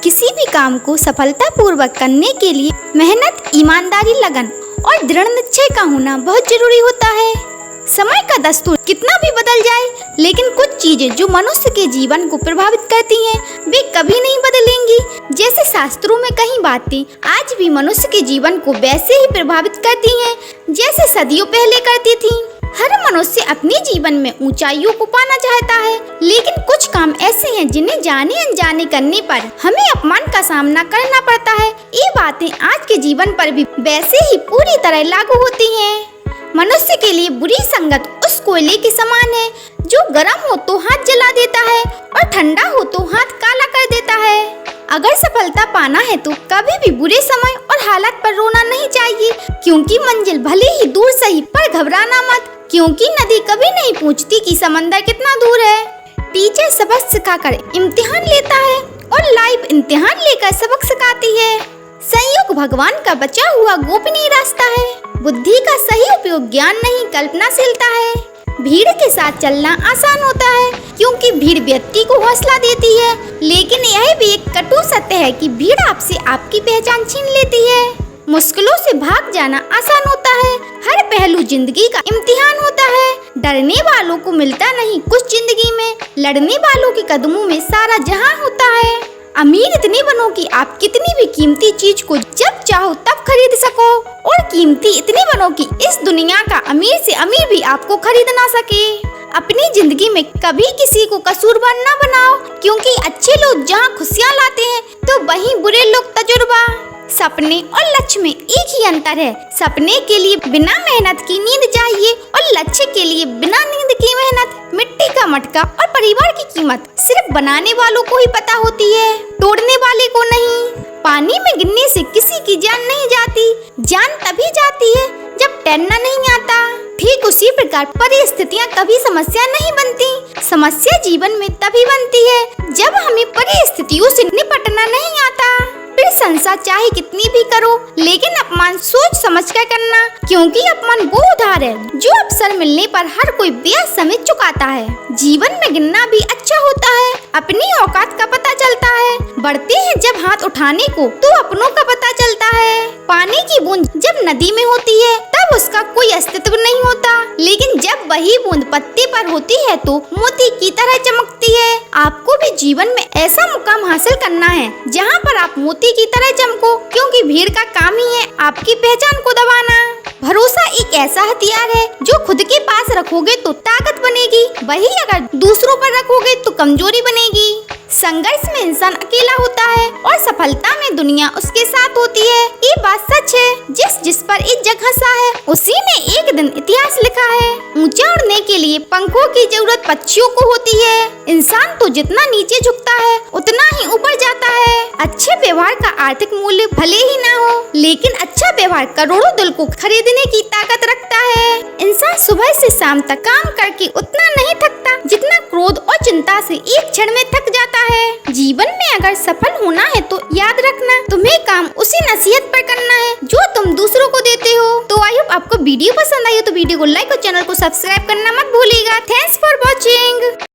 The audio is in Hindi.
किसी भी काम को सफलतापूर्वक करने के लिए मेहनत, ईमानदारी, लगन और दृढ़ निश्चय का होना बहुत जरूरी होता है। समय का दस्तूर कितना भी बदल जाए, लेकिन कुछ चीजें जो मनुष्य के जीवन को प्रभावित करती हैं, वे कभी नहीं बदलेंगी। जैसे शास्त्रों में कई बातें आज भी मनुष्य के जीवन को वैसे ही प्रभावित करती हैं जैसे सदियों पहले करती थीं। हर मनुष्य अपने जीवन में ऊंचाइयों को पाना चाहता है, लेकिन कुछ काम ऐसे हैं जिन्हें जाने अनजाने करने पर हमें अपमान का सामना करना पड़ता है। ये बातें आज के जीवन पर भी वैसे ही पूरी तरह लागू होती हैं। मनुष्य के लिए बुरी संगत उस कोयले के समान है जो गर्म हो तो हाथ जला देता है और ठंडा हो तो हाथ काला कर देता है। अगर सफलता पाना है तो कभी भी बुरे समय और हालात पर रोना नहीं चाहिए, क्योंकि मंजिल भले ही दूर सही पर घबराना मत, क्योंकि नदी कभी नहीं पूछती कि समंदर कितना दूर है। टीचर सबक सिखाकर इम्तिहान लेता है और लाइफ इम्तिहान लेकर सबक सिखाती है। संयोग भगवान का बचा हुआ गोपनीय रास्ता है। बुद्धि का सही उपयोग ज्ञान नहीं कल्पनाशीलता है। भीड़ के साथ चलना आसान होता है, क्योंकि भीड़ व्यक्ति को हौसला देती है, लेकिन यह भी एक कटु सत्य है कि भीड़ आपसे आपकी पहचान छीन लेती है। मुश्किलों से भाग जाना आसान होता है। हर पहलू जिंदगी का इम्तिहान होता है। डरने वालों को मिलता नहीं कुछ जिंदगी में, लड़ने वालों के कदमों में सारा जहां होता है। अमीर इतने बनो कि आप कितनी भी कीमती चीज को जब चाहो तब खरीद सको, और कीमती इतने बनो कि इस दुनिया का अमीर से अमीर भी आपको खरीद ना सके। अपनी जिंदगी में कभी किसी को कसूरवार ना बनाओ, क्योंकि अच्छे लोग जहाँ खुशियाँ लाते हैं तो वहीं बुरे लोग तजुर्बा। सपने और लक्ष्य में एक ही अंतर है। सपने के लिए बिना मेहनत की नींद चाहिए और लक्ष्य के लिए बिना नींद की मेहनत। मिट्टी का मटका और परिवार की कीमत सिर्फ बनाने वालों को ही पता होती है, तोड़ने वाले को नहीं। पानी में गिरने से किसी की जान नहीं जाती, जान तभी जाती है जब तैरना नहीं आता। ठीक उसी प्रकार परिस्थितियाँ कभी समस्या नहीं बनती, समस्या जीवन में तभी बनती है जब हमें परिस्थितियों से निपटना नहीं आता। फिर संसार चाहे कितनी भी करो, लेकिन अपमान सोच समझ कर करना, क्योंकि अपमान वो उधार है जो अवसर मिलने पर हर कोई ब्याज समेत चुकाता है। जीवन में गिरना भी अच्छा होता है, अपनी औकात का पता चलता है। बढ़ते हैं जब हाथ उठाने को तो अपनों का पता चलता है। पानी की बूंद जब नदी में होती है तब उसका कोई अस्तित्व नहीं होता, लेकिन जब वही बूंद पत्ते पर होती है तो मोती की तरह चमकती है। आपको भी जीवन में ऐसा मुकाम हासिल करना है जहाँ पर आप मोती की तरह चमको, क्योंकि भीड़ का काम ही है आपकी पहचान को दबाना। भरोसा एक ऐसा हथियार है जो खुद के पास रखोगे तो ताकत बनेगी, वही अगर दूसरों पर रखोगे तो कमजोरी बनेगी। संघर्ष में इंसान अकेला होता है और सफलता में दुनिया उसके साथ होती है। ये बात सच है। जिस पर एक जगह सा है उसी ने एक दिन इतिहास लिखा है। ऊंचा उड़ने के लिए पंखों की जरूरत पक्षियों को होती है। इंसान तो जितना नीचे झुकता है उतना ही ऊपर जाता है। अच्छे व्यवहार का आर्थिक मूल्य भले ही ना हो, लेकिन अच्छा व्यवहार करोड़ों दिल को खरीदने की ताकत रखता है। इंसान सुबह से शाम तक काम करके उतना नहीं थकता जितना क्रोध और चिंता से एक क्षण में थक जाता है। जीवन में अगर सफल होना है तो याद रखना, तुम्हें काम उसी नसीहत पर करना है जो तुम दूसरों को देते हो। तो आई होप आपको वीडियो पसंद आई हो तो वीडियो को लाइक और चैनल को सब्सक्राइब करना मत भूलिएगा। Thanks for watching.